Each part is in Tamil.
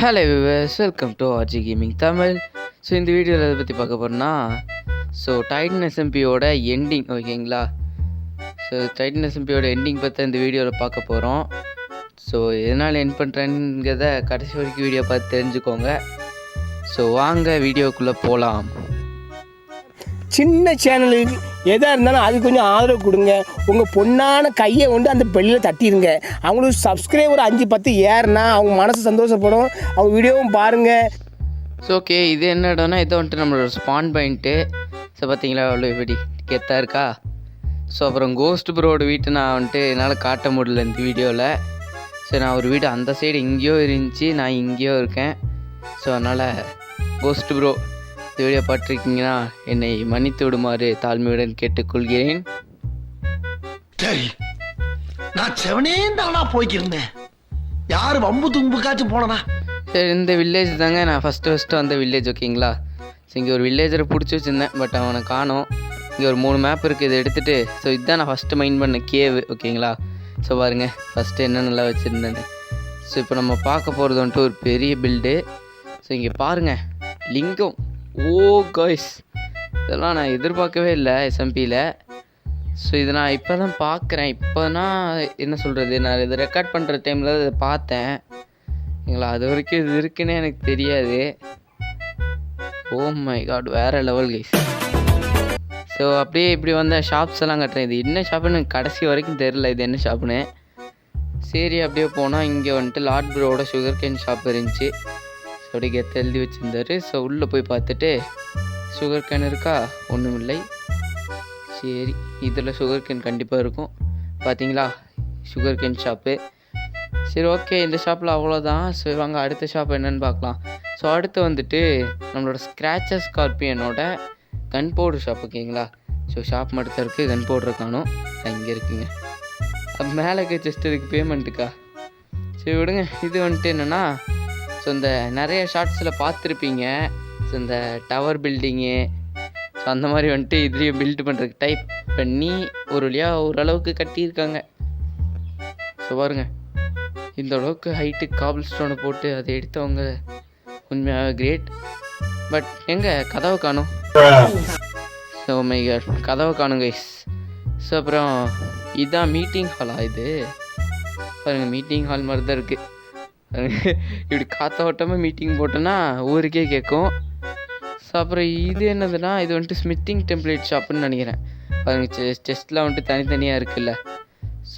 Hello viewers, welcome to RG gaming Tamil. So இந்த வீடியோவில் எதை பற்றி பார்க்க போகிறோன்னா, டைட்டன் எஸ்எம்பியோட எண்டிங், ஓகேங்களா? டைட்டன் எஸ்எம்பியோட எண்டிங் பற்றி இந்த வீடியோவில் பார்க்க போகிறோம். எதனால் என் பண்ணுறேங்கிறத கடைசி வரைக்கும் வீடியோ பார்த்து தெரிஞ்சுக்கோங்க. வாங்க வீடியோக்குள்ளே போகலாம். சின்ன சேனலுக்கு எதாக இருந்தாலும் அது கொஞ்சம் ஆதரவு கொடுங்க. உங்கள் பொண்ணான கையை கொண்டு அந்த பெல்லில் தட்டிடுங்க. அவங்களுக்கு சப்ஸ்கிரைபர் 5-10 ஏறுனா அவங்க மனசு சந்தோஷப்படும். அவங்க வீடியோவும் பாருங்கள். ஓகே, இது என்ன இடம்னா, இதை வந்துட்டு நம்மளோட ஸ்பான் பாயிண்ட்டு. பார்த்தீங்களா அவ்வளோ எப்படி கெத்தாக இருக்கா? அப்புறம் கோஸ்ட் ப்ரோட வீட்டை நான் வந்துட்டு என்னால் காட்ட முடியல இந்த வீடியோவில். நான் ஒரு வீடு அந்த சைடு எங்கேயோ இருந்துச்சு, நான் இங்கேயோ இருக்கேன். அதனால் கோஸ்ட் ப்ரோ இந்த வீடியோ பார்த்துருக்கீங்கன்னா என்னை மன்னித்து விடுமாறு தாழ்மையுடன் கேட்டுக்கொள்கிறேன். சரி, நான் செவனேந்தானா போய்க்கிருந்தேன். யார் வம்பு தும்புக்காச்சும் போனனா? சரி, இந்த வில்லேஜ் தாங்க நான் ஃபஸ்ட்டு அந்த வில்லேஜ், ஓகேங்களா? இங்கே ஒரு வில்லேஜரை பிடிச்சி வச்சுருந்தேன், பட் அவனை காணோம். இங்கே ஒரு 3 மேப் இருக்குது, இதை எடுத்துகிட்டு இதுதான் நான் ஃபஸ்ட்டு மைண்ட் பண்ண கேவு, ஓகேங்களா? பாருங்கள் ஃபஸ்ட்டு என்ன நல்லா வச்சுருந்தேன்னு. இப்போ நம்ம பார்க்க போகிறது வந்துட்டு ஒரு பெரிய பில்டு. இங்கே பாருங்கள், லிங்கம். ஓ காய்ஸ், இதெல்லாம் நான் எதிர்பார்க்கவே இல்லை எஸ்எம்பியில். இதை நான் இப்போ தான் பார்க்குறேன். இப்போனா என்ன சொல்கிறது, நான் இதை ரெக்கார்ட் பண்ணுற டைமில் இதை பார்த்தேன், இல்லைங்களா? அது வரைக்கும் இது இருக்குன்னே எனக்கு தெரியாது. ஓ மை காட், வேறு லெவல் கைஸ். அப்படியே இப்படி வந்த ஷாப்ஸ் எல்லாம் கட்டுறேன். இது என்ன ஷாப்புன்னு எனக்கு கடைசி வரைக்கும் தெரில, இது என்ன ஷாப்புன்னு. சரி, அப்படியே போனால் இங்கே வந்துட்டு லார்ட் ப்ரோட சுகர் கேன் ஷாப் இருந்துச்சு. அப்படியே கெத்த எழுதி வச்சுருந்தாரு. உள்ளே போய் பார்த்துட்டு சுகர் கேன் இருக்கா, ஒன்றும் இல்லை. சரி, இதில் சுகர் கேன் கண்டிப்பாக இருக்கும். பார்த்தீங்களா, சுகர் கேன் ஷாப்பு. சரி, ஓகே, இந்த ஷாப்பில் அவ்வளோதான். வாங்க அடுத்த ஷாப் என்னென்னு பார்க்கலாம். அடுத்து வந்துட்டு நம்மளோட ஸ்க்ராச்சர் ஸ்கார்பியனோட கன் பவுடர் ஷாப், ஓகேங்களா? ஷாப் மட்டும் தான் இருக்குது, கன் பவுடர் காணும். இங்கே இருக்குங்க. மேலே ஜஸ்ட் இதுக்கு பேமெண்ட்டுக்கா? சரி விடுங்க. இது வந்துட்டு என்னென்னா, இந்த நிறைய ஷார்ட்ஸில் பார்த்துருப்பீங்க, இந்த டவர் பில்டிங்கு, அந்த மாதிரி வந்துட்டு இதுலேயும் பில்டு பண்ணுறதுக்கு டைப் பண்ணி ஒரு வழியாக ஓரளவுக்கு கட்டியிருக்காங்க. பாருங்க, இந்த அளவுக்கு ஹைட்டு காபிள் ஸ்டோனை போட்டு அதை எடுத்தவங்க உண்மையாக கிரேட். பட் எங்கே கதவை காணும்? மை காட், கதவை காணும் கைஸ். அப்புறம் இதுதான் மீட்டிங் ஹாலா? இது பாருங்கள், மீட்டிங் ஹால் மாதிரி தான் இருக்குது. இப்படி காத்தோட்டமாக மீட்டிங் போட்டோன்னா ஊருக்கே கேட்கும். அப்புறம் இது என்னதுன்னா, இது வந்துட்டு ஸ்மித்திங் டெம்ப்ளேட் ஷாப்புன்னு நினைக்கிறேன். பாருங்கள், செஸ்ட்லாம் வந்துட்டு தனித்தனியாக இருக்குல்ல.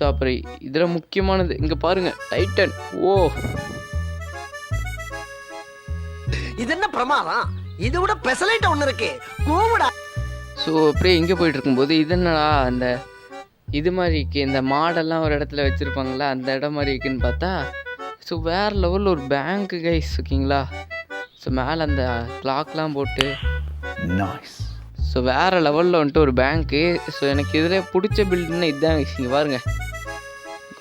அப்புறம் இதில் முக்கியமானது இங்கே பாருங்கள், டைட்டன். ஓ, இது என்ன பிரமாதம்? இது விட பெசலைட் ஒன்று இருக்கு, கூவுடா. அப்படியே இங்கே போயிட்டு இருக்கும்போது இது என்னடா அந்த இது மாதிரி இருக்கு, இந்த மாடெல்லாம் ஒரு இடத்துல வச்சுருப்பாங்களா, அந்த இடம் மாதிரி இருக்குன்னு பார்த்தா வேறு லெவலில் ஒரு பேங்க்கு கைஸ், ஓகேங்களா? மேலே அந்த கிளாக்லாம் போட்டு வேறு லெவலில் வந்துட்டு ஒரு பேங்க்கு. எனக்கு இதில் பிடிச்ச பில்டுன்னு இதுதான் கைஸ். இங்கே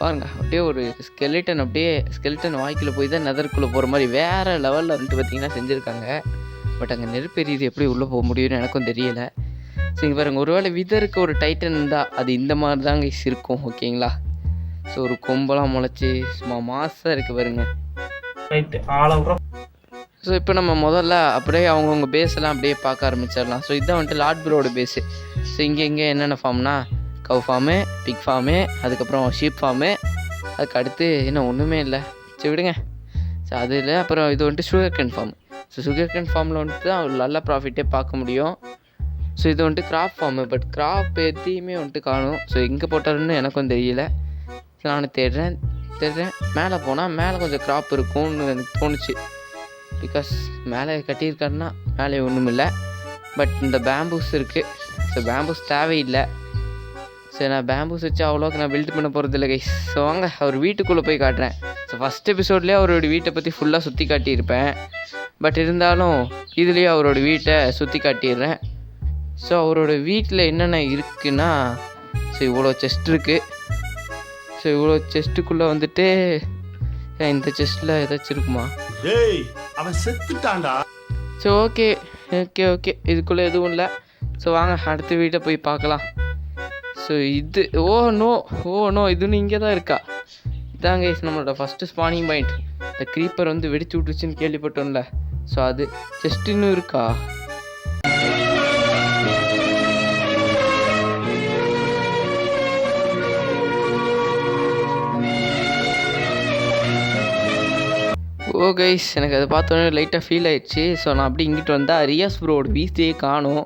பாருங்கள் அப்படியே ஒரு ஸ்கெலிட்டன் வாய்க்கில் போய் தான் நெதருக்குள்ளே போகிற மாதிரி வேறு லெவலில் வந்துட்டு பார்த்திங்கன்னா செஞ்சுருக்காங்க. பட் அங்கே நெருப்பெரியுது, எப்படி உள்ளே போக முடியும்னு எனக்கும் தெரியலை. இங்கே பாருங்கள், ஒருவேளை விதருக்கு ஒரு டைட்டன் இருந்தால் அது இந்த மாதிரி தான் கைஸ் இருக்கும், ஓகேங்களா? ஒரு கொம்பெல்லாம் முளைச்சி சும்மா மாசாக இருக்குது பாருங்க. இப்போ நம்ம முதல்ல அப்படியே அவங்கவுங்க பேஸெல்லாம் அப்படியே பார்க்க ஆரம்பிச்சிடலாம். இதுதான் வந்துட்டு லார்ட் ப்ரோட பேஸு. இங்கே என்னென்ன ஃபார்ம்னா, கவ் ஃபார்மு, பிக் ஃபார்மு, அதுக்கப்புறம் ஷீப் ஃபார்மு, அதுக்கு அடுத்து இன்னும் ஒன்றுமே இல்லை. சரி விடுங்க. அதில் அப்புறம் இது வந்துட்டு sugar cane farm. Sugar cane ஃபார்மில் வந்துட்டு தான் ஒரு நல்ல ப்ராஃபிட்டே பார்க்க முடியும். இது வந்துட்டு கிராப் ஃபார்மு. பட் கிராப் எதையுமே வந்துட்டு காணும். எங்கே போட்டாருன்னு எனக்கும் தெரியல. நான் தேடுறேன். மேலே போனால் மேலே கொஞ்சம் கிராப் இருக்கும்னு எனக்கு தோணுச்சு. பிகாஸ் மேலே கட்டியிருக்காருன்னா மேலே ஒன்றும் இல்லை. பட் இந்த பேம்பூஸ் இருக்குது. பேம்பூஸ் தேவையில்லை. நான் பேம்பூஸ் வச்சு அவ்வளோக்கு நான் பில்ட் பண்ண போகிறது இல்லை கைஸ். வாங்க அவர் வீட்டுக்குள்ளே போய் காட்டுறேன். ஃபஸ்ட் எபிசோட்லேயே அவரோட வீட்டை பற்றி ஃபுல்லாக சுற்றி காட்டியிருப்பேன். பட் இருந்தாலும் இதுலேயே அவரோட வீட்டை சுற்றி காட்டிடுறேன். அவரோட வீட்டில் என்னென்ன இருக்குன்னா, இவ்வளோ செஸ்ட் இருக்குது. இவ்வளோ செஸ்ட்டுக்குள்ளே வந்துட்டு இந்த செஸ்ட்டில் ஏதாச்சும் இருக்குமா? அவன் செத்துட்டான்டா. ஓகே, இதுக்குள்ளே எதுவும் இல்லை. வாங்க அடுத்த வீட்டை போய் பார்க்கலாம். இது ஓ நோ இதுன்னு இங்கே தான் இருக்கா? இதாங்க நம்மளோட ஃபஸ்ட்டு ஸ்பானிங் பாயிண்ட். இந்த க்ரீப்பர் வந்து வெடிச்சு விட்டுருச்சுன்னு கேள்விப்பட்டோம்ல. ஸோ அது ஜஸ்ட் இன்னும் இருக்கா? ஓ கைஸ், எனக்கு அதை பார்த்தோன்னே லைட்டாக ஃபீல் ஆயிடுச்சு. ஸோ நான் அப்படி இங்கிட்டு வந்தால் ரியாஸ் ப்ரோவோட வீட்டையே காணும்.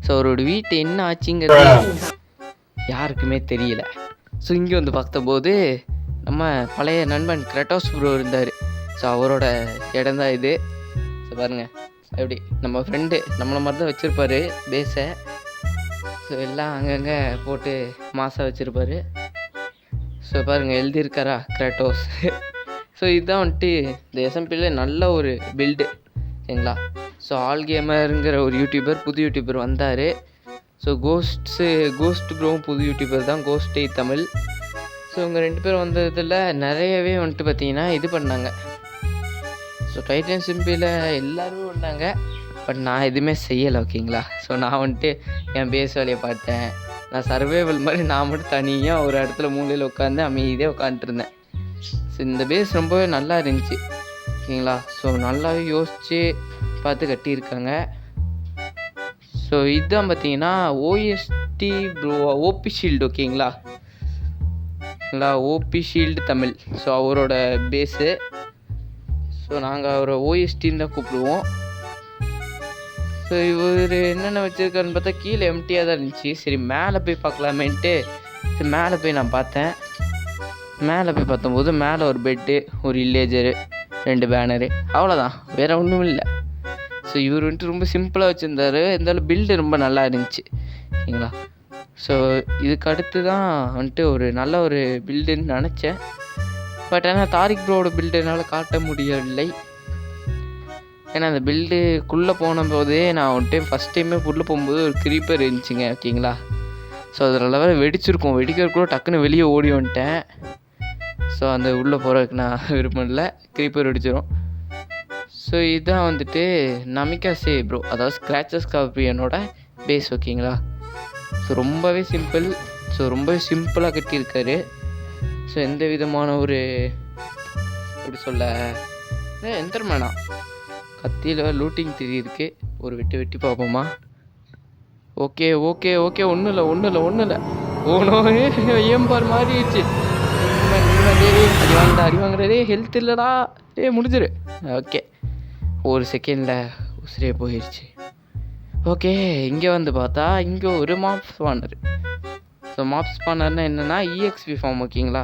ஸோ அவரோட வீட்டு என்ன ஆச்சுங்கிறது யாருக்குமே தெரியல. ஸோ இங்கே வந்து பார்த்தபோது நம்ம பழைய நண்பன் கிரட்டோஸ் ப்ரோ இருந்தார். ஸோ அவரோட இடம் தான் இது. ஸோ பாருங்கள், எப்படி நம்ம ஃப்ரெண்டு நம்மளை மாதிரி தான் வச்சுருப்பார் பேஸை. ஸோ எல்லாம் அங்கங்கே போட்டு மாசாக வச்சுருப்பார். ஸோ பாருங்கள், எழுதியிருக்காரா கிரட்டோஸ். ஸோ இதுதான் வந்துட்டு இந்த எஸ்எம்பியில் நல்ல ஒரு பில்டு சரிங்களா. ஸோ ஆல் கேமருங்கிற ஒரு யூடியூபர், புது யூடியூபர் வந்தார். ஸோ கோஸ்ட் ப்ரோவும் புது யூடியூபர் தான், கோஸ்டே தமிழ். ஸோ இவங்க 2 பேரும் வந்ததில் நிறையவே வந்துட்டு பார்த்திங்கன்னா இது பண்ணாங்க. ஸோ டைட்டன் சிம்பியில் எல்லாருமே வந்தாங்க. பட் நான் எதுவுமே செய்யலை ஓகேங்களா. ஸோ நான் வந்துட்டு என் பேஸ் வேலையை பார்த்தேன். நான் சர்வைவல் மாதிரி நான் மட்டும் தனியாக ஒரு இடத்துல மூலையில் உட்காந்து அமைதியாக உட்காந்துருந்தேன். ஸோ இந்த பேஸ் ரொம்பவே நல்லா இருந்துச்சு ஓகேங்களா. ஸோ நல்லாவே யோசித்து பார்த்து கட்டியிருக்காங்க. ஸோ இதுதான் பார்த்தீங்கன்னா ஓஎஸ்டி ப்ரோ ஓபி ஷீல்டு ஓகேங்களா. OP shield Tamil. ஸோ அவரோட பேஸு. ஸோ நாங்கள் அவரை ஓஎஸ்டின்னு தான் கூப்பிடுவோம். ஸோ இவர் என்னென்ன வச்சுருக்காருன்னு பார்த்தா கீழே எம்டியாக தான் இருந்துச்சு. சரி மேலே போய் பார்க்கலாமேன்ட்டு சரி மேலே போய் நான் பார்த்தேன். மேலே போய் பார்த்தம்போது மேலே ஒரு பெட்டு, ஒரு வில்லேஜரு, 2 பேனரு, அவ்வளோதான், வேறு ஒன்றும் இல்லை. ஸோ இவர் வந்துட்டு ரொம்ப சிம்பிளாக வச்சுருந்தார். இருந்தாலும் பில்டு ரொம்ப நல்லா இருந்துச்சு சரிங்களா. ஸோ இதுக்கு அடுத்து தான் வந்துட்டு ஒரு நல்ல ஒரு பில்டுன்னு நினச்சேன். பட் ஆனால் தாரிக் ப்ரோவோட பில்டு என்னால் காட்ட முடியவில்லை. ஏன்னா அந்த பில்டுக்குள்ளே போன போதே நான் ஒரு டைம் ஃபஸ்ட் டைமே உள்ளே போகும்போது ஒரு க்ரீப்பர் இருந்துச்சுங்க ஓகேங்களா. ஸோ அதில் வேறு வெடிச்சிருக்கோம். வெடிக்கிறதுக்குள்ள டக்குன்னு வெளியே ஓடி வந்துட்டேன். ஸோ அந்த உள்ளே போகிறதுக்கு நான் விருப்பம் இல்லை, க்ரீப்பர் வெடிச்சிடும். ஸோ இதுதான் வந்துட்டு நமிகாசே ப்ரோ, அதாவது ஸ்க்ராச்சஸ் காப்பியனோட பேஸ் ஓகேங்களா. ஸோ ரொம்பவே சிம்பிள். ஸோ ரொம்பவே சிம்பிளாக கட்டியிருக்காரு. ஸோ எந்த விதமான ஒரு எப்படி சொல்ல எந்திரமேனா கத்தியில் லூட்டிங் தெரியுதுக்கு ஒரு வெட்டி பார்ப்போமா. ஓகே ஓகே ஓகே, ஒன்றும் இல்லை. ஓனோ ஏம்பார் மாறிடுச்சு. அடி வாங்குறதே ஹெல்த் இல்லைடா. முடிஞ்சிரு. ஓகே, ஒரு செகண்டில் உசிரே போயிடுச்சு. ஓகே, இங்கே வந்து பார்த்தா இங்கே ஒரு மாப் ஸ்பானர். ஸோ மாப் ஸ்பானர்னால் என்னென்னா இஎக்ஸ்பி ஃபார்ம் ஓகேங்களா.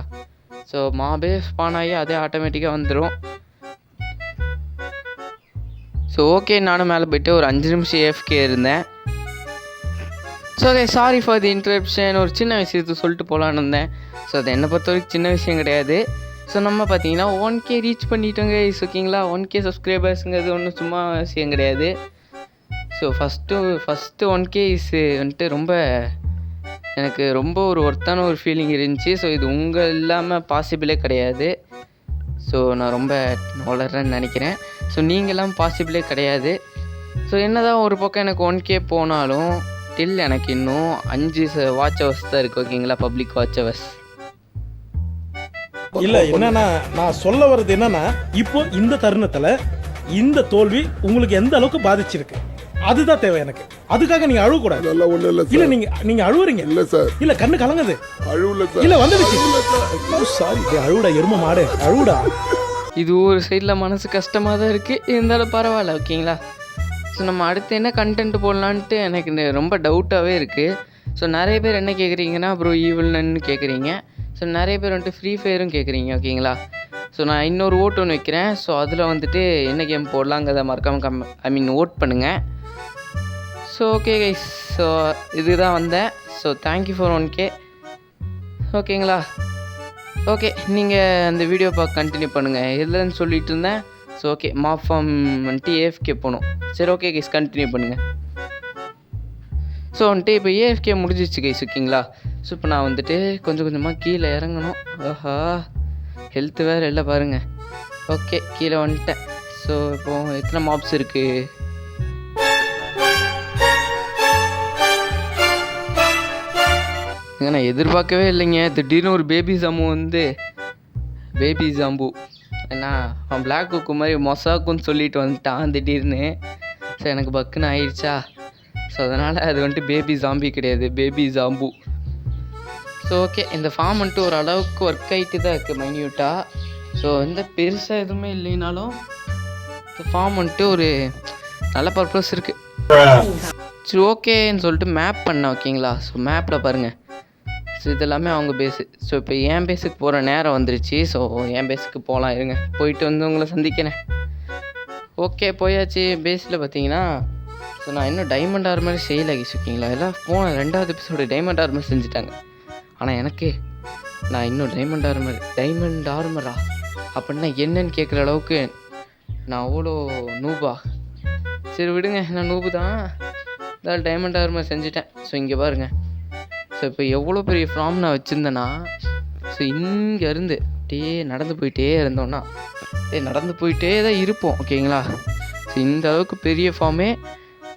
ஸோ மாபே ஸ்பான் ஆகி அதே ஆட்டோமேட்டிக்காக வந்துடும். ஸோ ஓகே, நானும் மேலே போய்ட்டு ஒரு 5 நிமிஷம் ஏஎஃப்கே இருந்தேன். So okay, sorry for the interruption. ஒரு சின்ன விஷயத்தை சொல்லிட்டு போகலான்னு இருந்தேன். ஸோ அது என்னை பொறுத்த வரைக்கும் சின்ன விஷயம் கிடையாது. ஸோ நம்ம பார்த்தீங்கன்னா 1K ரீச் பண்ணிட்டோங்க ஓகேங்களா. 1K சப்ஸ்கிரைபர்ஸுங்கிறது ஒன்றும் சும்மா விஷயம் கிடையாது. ஸோ ஃபஸ்ட்டு 1K வந்துட்டு ரொம்ப எனக்கு ரொம்ப ஒரு ஒர்த்தான ஒரு ஃபீலிங் இருந்துச்சு. ஸோ இது உங்கள் இல்லாமல் பாசிபிளே கிடையாது. ஸோ நான் ரொம்ப வளர்றேன்னு நினைக்கிறேன். ஸோ நீங்களாம் பாசிபிளே கிடையாது. ஸோ என்ன தான் ஒரு பக்கம் எனக்கு 1K போனாலும் டில் எனக்கு இன்னும் 5 வாட்ச் ஹவர்ஸ் தான் இருக்குது ஓகேங்களா, பப்ளிக் வாட்ச் ஹவர்ஸ். இல்ல என்னன்னா நான் சொல்ல வர்றது என்னன்னா, இப்போ இந்த தருணத்துல இந்த தோல்வி உங்களுக்கு எந்த அளவுக்கு பாதிச்சிருக்கு அதுதான் தேவை எனக்கு. அதுக்காக நீங்க அழுவ கூடாது. இல்ல நீங்க அழுவுறீங்க. இல்ல சார், இல்ல கண்ணு கலங்குது. அழுவல சார். இல்ல வந்துடுச்சு. சாரி, அழுவுடா எரும மாடு, அழுவுடா. இது ஒரு சைடில் மனசு கஷ்டமாக தான் இருக்குது, இருந்தாலும் பரவாயில்ல ஓகேங்களா. ஸோ நம்ம அடுத்து என்ன கண்டென்ட் போடலான்ட்டு எனக்கு ரொம்ப டவுட்டாகவே இருக்குது. ஸோ நிறைய பேர் என்ன கேட்குறீங்கன்னா ப்ரோ ஈவில்னு கேட்குறீங்க. ஸோ நிறைய பேர் வந்துட்டு ஃப்ரீ ஃபயரும் கேட்குறீங்க ஓகேங்களா. ஸோ நான் இன்னொரு ஓட் ஒன்று வைக்கிறேன். ஸோ அதில் வந்துட்டு என்ன கேம் போடலாங்கிறத மறக்காமல் ஓட் பண்ணுங்கள். ஸோ ஓகே கைஸ், ஸோ இதுதான் வந்தேன். ஸோ தேங்க்யூ ஃபார் 1K ஓகேங்களா. ஓகே, நீங்கள் அந்த வீடியோ பார்க்க கண்டினியூ பண்ணுங்கள். இல்லைன்னு சொல்லிட்டு இருந்தேன். ஸோ ஓகே, மாப் ஃபார்ம் வந்துட்டு ஏஎஃப்கே போகணும். சரி ஓகே கைஸ், கண்டினியூ பண்ணுங்கள். ஸோ வந்துட்டு இப்போ ஏஎஃப்கே முடிஞ்சிச்சு கைஸ் ஓகேங்களா. ஸோ இப்போ நான் வந்துட்டு கொஞ்சம் கொஞ்சமாக கீழே இறங்கணும். ஆஹா, ஹெல்த்து வேறு இல்லை பாருங்கள். ஓகே, கீழே வந்துட்டேன். ஸோ இப்போது எத்தனை மாப்ஸ் இருக்குது? நான் எதிர்பார்க்கவே இல்லைங்க. திடீர்னு ஒரு பேபி ஜாம்பு ஏன்னா அவன் பிளாக் குக்கு மாதிரி மொசாக்குன்னு சொல்லிட்டு வந்துட்டான் திடீர்னு. ஸோ எனக்கு பக்குன்னு ஆயிடுச்சா. ஸோ அதனால் அது வந்துட்டு பேபி ஜாம்பி கிடையாது, பேபி ஜாம்பு. ஸோ ஓகே, இந்த ஃபார்ம் வந்துட்டு ஒரு அளவுக்கு ஒர்க் ஆகிட்டு தான் இருக்குது மைன்யூட்டாக. ஸோ எந்த பெருசாக எதுவுமே இல்லைனாலும் இந்த ஃபார்ம் வந்துட்டு ஒரு நல்ல பர்பஸ் இருக்குது. சரி ஓகேன்னு சொல்லிட்டு மேப் பண்ணேன் ஓகேங்களா. ஸோ மேப்பில் பாருங்கள், ஸோ இதெல்லாமே அவங்க பேஸு. ஸோ இப்போ என் பேஸுக்கு போகிற நேரம் வந்துருச்சு. ஸோ என் பேஸுக்கு போகலாம், இருங்க போயிட்டு வந்து உங்களை சந்திக்கிறேன். ஓகே போயாச்சு. பேஸில் பார்த்தீங்கன்னா ஸோ நான் இன்னும் டைமண்ட் ஆர்மர் செய்யலை ஓகேங்களா. எல்லாம் போன 2வது எபிசோடு டைமண்ட் ஆர்மர் செஞ்சுட்டாங்க. ஆனால் எனக்கு நான் இன்னும் டைமண்ட் ஆர்மரா அப்படின்னா என்னன்னு கேட்குற அளவுக்கு நான் அவ்வளோ நூபா. சரி விடுங்க, நான் நூபு தான். அதாவது டைமண்ட் ஆர்மர் செஞ்சுட்டேன். ஸோ இங்கே பாருங்கள். ஸோ இப்போ எவ்வளோ பெரிய ஃபார்ம் நான் வச்சுருந்தேன்னா, ஸோ இங்கேருந்து அப்படியே நடந்து போயிட்டே இருந்தோன்னா நடந்து போயிட்டே தான் இருப்போம் ஓகேங்களா. ஸோ இந்த அளவுக்கு பெரிய ஃபார்மே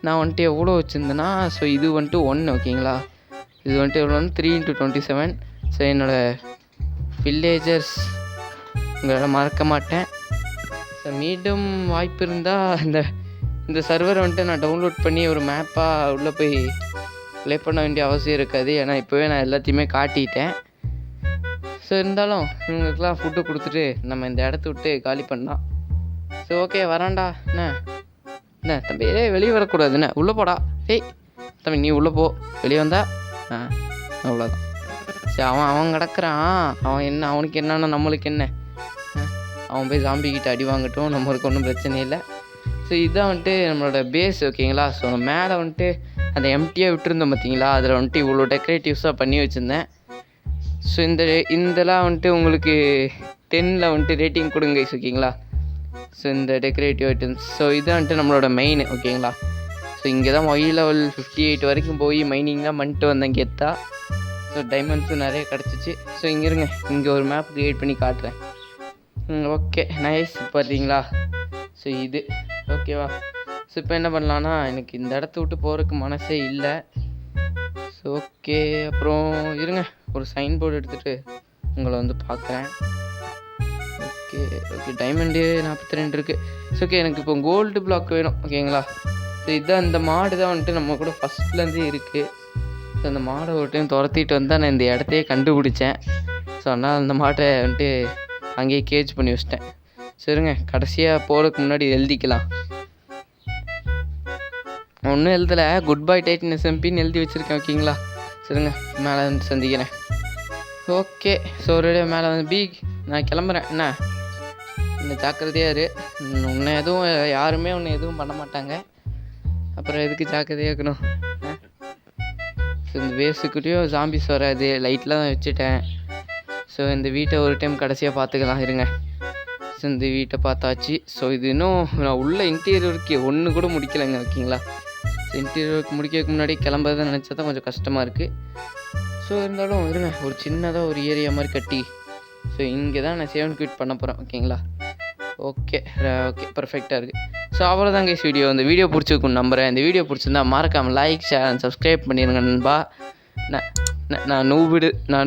நான் வந்துட்டு எவ்வளோ வச்சுருந்தேன்னா, ஸோ இது வந்துட்டு 1 ஓகேங்களா. இது வந்துட்டு எவ்வளோ 3 × 27. ஸோ என்னோடய வில்லேஜர்ஸ் உங்களை மறக்க மாட்டேன். ஸோ மீண்டும் வாய்ப்பு இருந்தால் இந்த சர்வரை வந்துட்டு நான் டவுன்லோட் பண்ணி ஒரு மேப்பாக உள்ளே போய் ப்ளே பண்ண வேண்டிய அவசியம் இருக்காது. ஏன்னா இப்போவே நான் எல்லாத்தையுமே காட்டிட்டேன். ஸோ இருந்தாலும் இவங்களுக்குலாம் ஃபுட்டு கொடுத்துட்டு நம்ம இந்த இடத்த விட்டு காலி பண்ணலாம். ஸோ ஓகே வரான்டா. என்ன தம்பி, வெளியே வரக்கூடாது, என்ன உள்ளே போடா. தம்பி நீ உள்ளே போ, வெளியே வந்தா அவ்வளோதான். சரி அவன் கிடக்குறான். அவனுக்கு என்னன்னா நம்மளுக்கு என்ன. அவன் போய் ஜாம்பிக்கிட்ட அடி வாங்கட்டும், நம்மளுக்கு ஒன்றும் பிரச்சனை இல்லை. ஸோ இதுதான் வந்துட்டு நம்மளோட பேஸ் ஓகேங்களா. ஸோ மேலே வந்துட்டு அந்த எம்டியாக விட்டுருந்தோம் பார்த்தீங்களா, அதில் வந்துட்டு இவ்வளோ டெக்கரேட்டிவ்ஸாக பண்ணி வச்சுருந்தேன். ஸோ இதெல்லாம் வந்துட்டு உங்களுக்கு 10ல் வந்துட்டு ரேட்டிங் கொடுங்க ஓகேங்களா. ஸோ இந்த டெக்கரேட்டிவ் ஐட்டம்ஸ். ஸோ இதுதான் வந்துட்டு நம்மளோட மெயின் ஓகேங்களா. ஸோ இங்கே தான் ஒய் லெவல் 58 வரைக்கும் போய் மைனிங்லாம் பண்ணிட்டு வந்தேன் கெத்தா. ஸோ டைமண்ட்ஸும் நிறைய கிடச்சிச்சு. ஸோ இங்கே இருங்க, இங்கே ஒரு மேப் க்ரியேட் பண்ணி காட்டுறேன். ஓகே நைஸ் பார்த்தீங்களா. ஸோ இது ஓகேவா. ஸோ இப்போ என்ன பண்ணலான்னா, எனக்கு இந்த இடத்த விட்டு போகிறதுக்கு மனசே இல்லை. ஸோ ஓகே அப்புறம் இருங்க, ஒரு சைன் போர்டு எடுத்துகிட்டு உங்களை வந்து பார்க்குறேன். ஓகே டைமண்டு 42 இருக்குது. ஸோ ஓகே எனக்கு இப்போ கோல்டு பிளாக் வேணும் ஓகேங்களா. ஸோ இதுதான் இந்த மாடு தான் வந்துட்டு நம்ம கூட ஃபஸ்ட்லேருந்தே இருக்குது. ஸோ அந்த மாடை ஒரு டைம் துரத்திட்டு வந்தால் நான் இந்த இடத்தையே கண்டுபிடிச்சேன். ஸோ அதனால் அந்த மாட்டை வந்துட்டு அங்கேயே கேஜ் பண்ணி வச்சிட்டேன். சரிங்க, கடைசியாக போகிறதுக்கு முன்னாடி எழுதிக்கலாம். ஒன்றும் எழுதலை, குட் பை டைட்டன் எஸ்எம்பின்னு எழுதி வச்சுருக்கேன் ஓகேங்களா. சரிங்க, மேலே வந்து சந்திக்கிறேன். ஓகே ஸோ ஒரு மேலே வந்து நான் கிளம்புறேன். என்ன ஜாக்கிரதையாக இரு. உன்னை எதுவும் யாருமே உன்னை எதுவும் பண்ண மாட்டாங்க, அப்புறம் எதுக்கு ஜாக்கிரதையாக இருக்கணும். ஸோ இந்த பேஸுக்கிட்டையும் ஜாம்பிஸ் வராது, லைட்லாம் தான் வச்சுட்டேன். ஸோ இந்த வீட்டை ஒரு டைம் கடைசியாக பார்த்துக்கலாம் இருங்க. ஸோ இந்த வீட்டை பார்த்தாச்சு. ஸோ இது இன்னும் நான் உள்ள இன்டீரியருக்கு ஒன்று கூட முடிக்கலைங்க ஓகேங்களா. ஸோ இன்டீரியருக்கு முடிக்கிறதுக்கு முன்னாடி கிளம்புறதை நினச்சா தான் கொஞ்சம் கஷ்டமாக இருக்குது. ஸோ இருந்தாலும் இருங்க, ஒரு சின்னதாக ஒரு ஏரியா மாதிரி கட்டி ஸோ இங்கே தான் நான் சேவன் குவிட் பண்ண போகிறேன் ஓகேங்களா. ஓகே பர்ஃபெக்டாக இருக்குது. ஸோ அவ்வளோதாங்க வீடியோ. இந்த வீடியோ பிடிச்சிருக்குன்னு நம்புகிறேன். இந்த வீடியோ பிடிச்சிருந்தா மறக்காமல் லைக் ஷேர் அண்ட் சப்ஸ்கிரைப் பண்ணிடுங்க நண்பா. நான்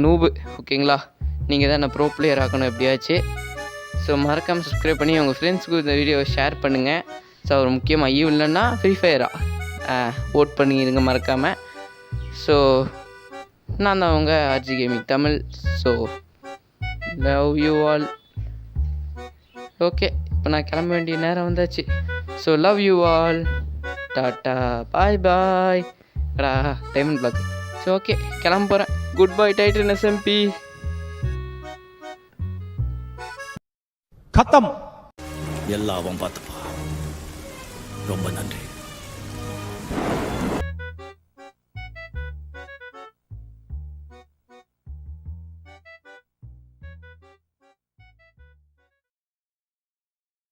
நூபு ஓகேங்களா. நீங்கள் தான் நான் ப்ரோ பிளேயர் ஆக்கணும் எப்படியாச்சு. ஸோ மறக்காமல் சப்ஸ்கிரைப் பண்ணி உங்கள் ஃப்ரெண்ட்ஸுக்கு இந்த வீடியோவை ஷேர் பண்ணுங்கள். ஸோ அவர் முக்கியமாக ஐயோ இல்லைன்னா ஃப்ரீ ஃபயராக ஓட் பண்ணிடுங்க மறக்காமல். ஸோ நான் தான் உங்கள் RG gaming Tamil. So love you all. Okay இப்போ நான் கிளம்ப வேண்டிய நேரம் வந்தாச்சு. So love you all, ta-ta bye bye. Diamond block. So okay கிளம்ப போகிறேன். Goodbye Titan SMP. खत्म. எல்லாம் அவன் பார்த்துப்பா. ரொம்ப நன்றி.